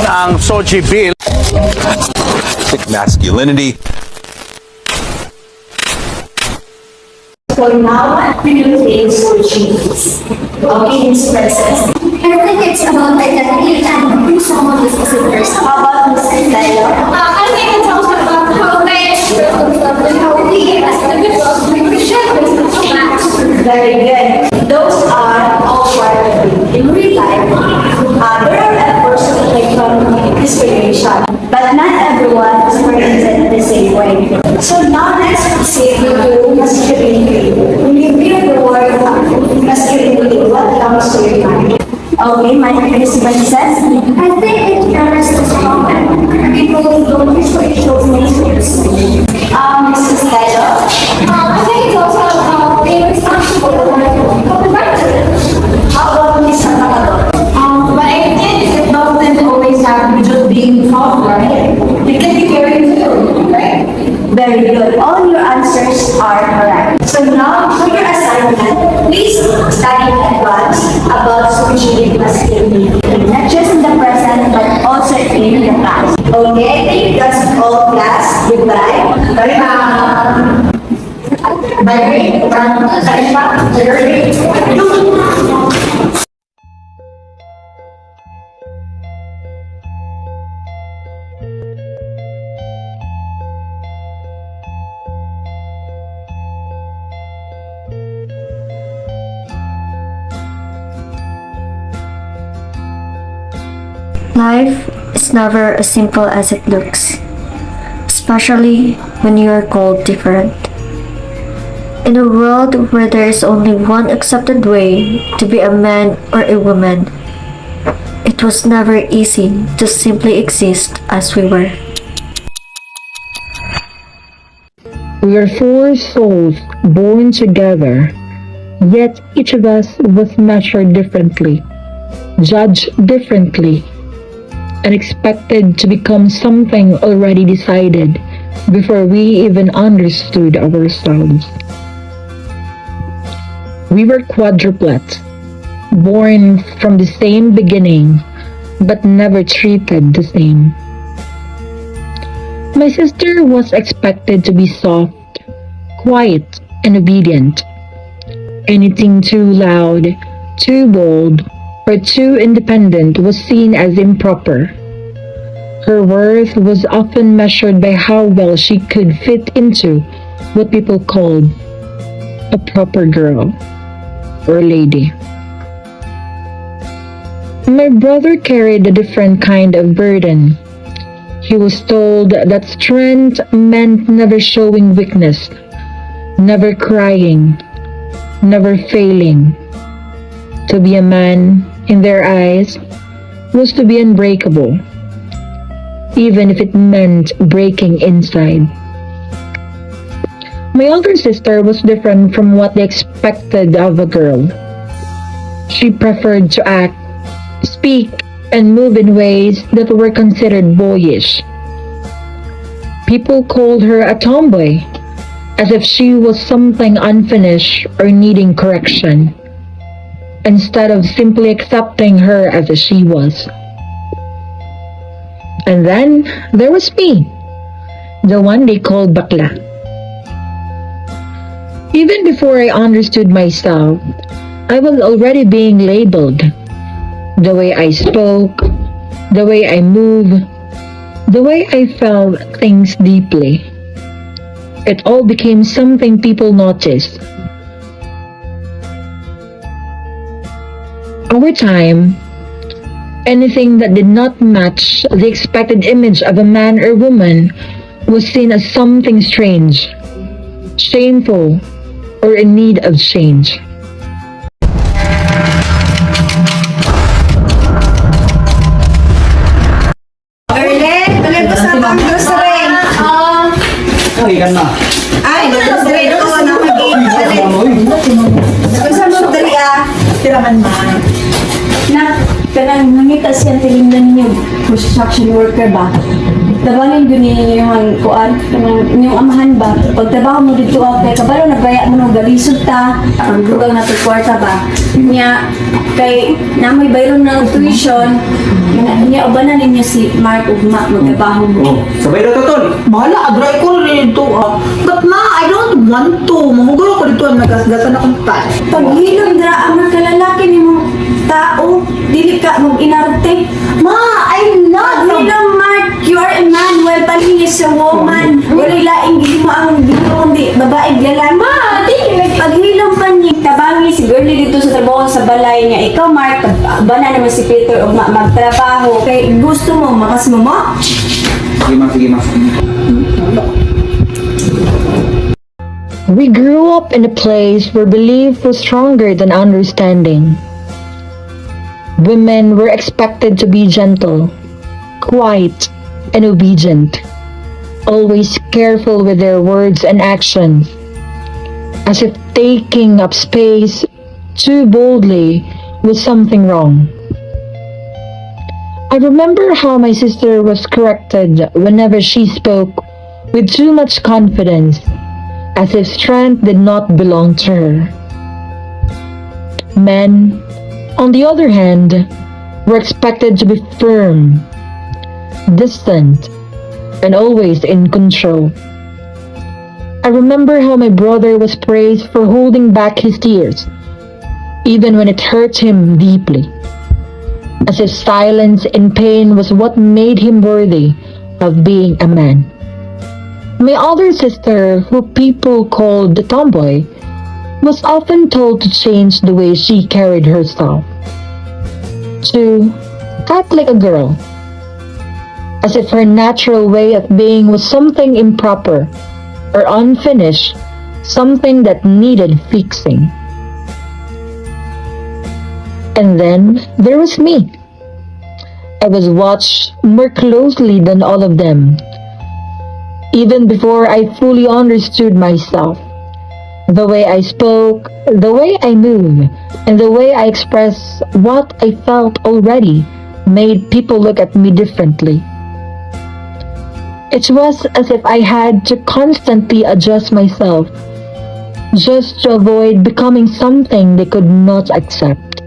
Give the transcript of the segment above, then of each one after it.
ang SOGIE bill. Masculinity. So now, we will take SOGIE. Okay, Miss Princess. I think it's about identity and who someone is as a person. How about Miss Candela? I think it's also about how they and how we as individuals we should match. Very good. Those are all part of it. In real life, there are efforts to take from discrimination, but not everyone experiences it the same way. So now let's proceed to masculinity. When you hear the word masculinity, what comes to your mind? Okay, my Miss Princess. I think it refers to strong men. People who don't usually show emotions. Mrs. Taylor. I think it's also about being responsible for the right. How about Miss Salvador? But I think it doesn't always have to just being tough, right? It can be caring too, right? Very good. All your answers are correct. So now, for your assignment, please study in advance about SOGIE masculinity, not just in the present, but also in the past. Okay? Thank you guys all class. Goodbye. Bye-bye. Life is never as simple as it looks, especially when you are called different. In a world where there is only one accepted way to be a man or a woman, it was never easy to simply exist as we were. We are four souls born together, yet each of us was measured differently, judged differently, and expected to become something already decided before we even understood ourselves. We were quadruplets, born from the same beginning, but never treated the same. My sister was expected to be soft, quiet, and obedient. Anything too loud, too bold, or too independent was seen as improper. Her worth was often measured by how well she could fit into what people called a proper girl or lady. My brother carried a different kind of burden. He was told that strength meant never showing weakness, never crying, never failing. To be a man, in their eyes, was to be unbreakable, even if it meant breaking inside. My older sister was different from what they expected of a girl. She preferred to act, speak, and move in ways that were considered boyish. People called her a tomboy, as if she was something unfinished or needing correction, instead of simply accepting her as she was. And then there was me, the one they called bakla. Even before I understood myself, I was already being labeled. The way I spoke, the way I moved, the way I felt things deeply. It all became something people noticed. Over time, anything that did not match the expected image of a man or woman was seen as something strange, shameful, or in need of change. Ay, grocery ko na mag-i-internet. Kung mo dali tiraman man. Na, kanang nangita siya tinignan niyo construction worker ba? Tabangan yun yung kuan, yung amahan ba? Pagtrabaho mo dito kay kabalo nagbayad mo ng galisod ta, ang dugang na kwarta ba? Niya kay namoy bayron ng tuition, niya ubanan ninyo si Mark ugma magtrabaho mo. Oh, sabay na to, tol. Bahala, adray ko rin ito ah. But ma, I don't want to. Mahugulo ko dito ang nagasgasan akong tayo. Paghilom dra ang kalalaki ni mong tao, dili ka mong inarte. Ma, I'm not. Paghilom Mark, you are a man, well palinis sa woman. Wala laing gili mo ang bilong di babae galan. Ma, paghilom pa ni tabangi si girlie dito sa trabaho sa balay niya. Ikaw Mark, bana naman si Peter og magtrabaho. Kay gusto mo makas mo mo? Sige, ma, sige, ma. We grew up in a place where belief was stronger than understanding. Women were expected to be gentle, quiet, and obedient, always careful with their words and actions, as if taking up space too boldly was something wrong. I remember how my sister was corrected whenever she spoke with too much confidence, as if strength did not belong to her. Men, on the other hand, were expected to be firm, distant, and always in control. I remember how my brother was praised for holding back his tears, even when it hurt him deeply, as if silence in pain was what made him worthy of being a man. My older sister, who people called the tomboy, was often told to change the way she carried herself, to act like a girl, as if her natural way of being was something improper or unfinished, something that needed fixing. And then there was me. I was watched more closely than all of them, even before I fully understood myself. The way I spoke, the way I moved, and the way I expressed what I felt already made people look at me differently. It was as if I had to constantly adjust myself just to avoid becoming something they could not accept.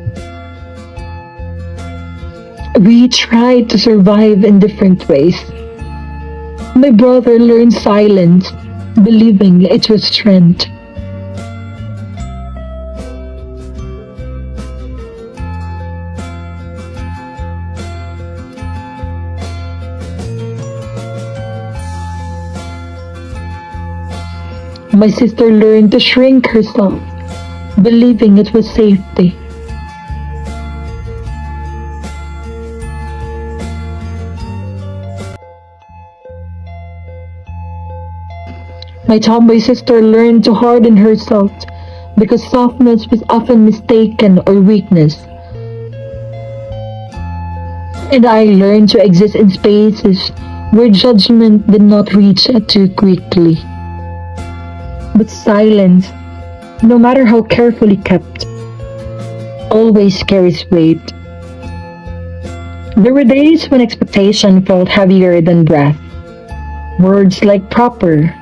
We tried to survive in different ways. My brother learned silence, believing it was strength. My sister learned to shrink herself, believing it was safety. My tomboy sister learned to harden herself because softness was often mistaken or weakness. And I learned to exist in spaces where judgment did not reach too quickly. But silence, no matter how carefully kept, always carries weight. There were days when expectation felt heavier than breath. Words like proper,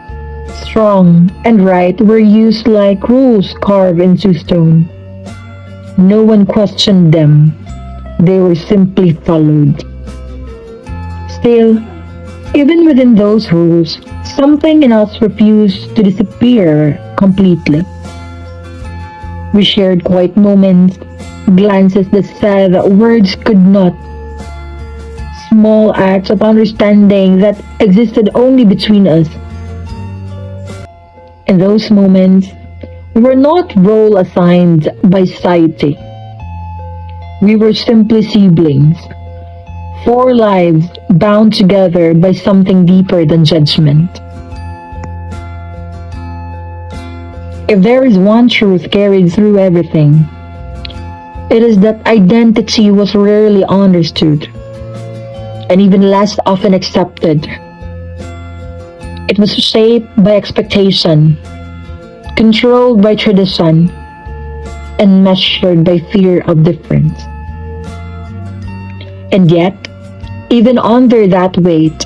strong, and right were used like rules carved into stone. No one questioned them. They were simply followed. Still, even within those rules, something in us refused to disappear completely. We shared quiet moments, glances that said that words could not, small acts of understanding that existed only between us. In those moments, we were not role assigned by society. We were simply siblings, 4 lives bound together by something deeper than judgment. If there is one truth carried through everything, it is that identity was rarely understood, and even less often accepted. It was shaped by expectation, controlled by tradition, and measured by fear of difference. And yet, even under that weight,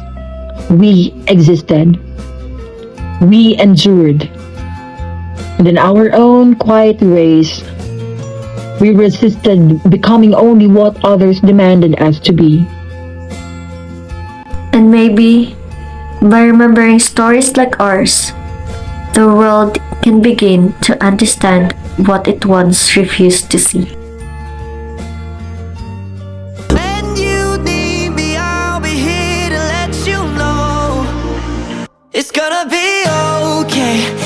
We existed. We endured. And in our own quiet ways, we resisted becoming only what others demanded us to be. And maybe, by remembering stories like ours, the world can begin to understand what it once refused to see. When you need me, I'll be here to let you know it's gonna be okay.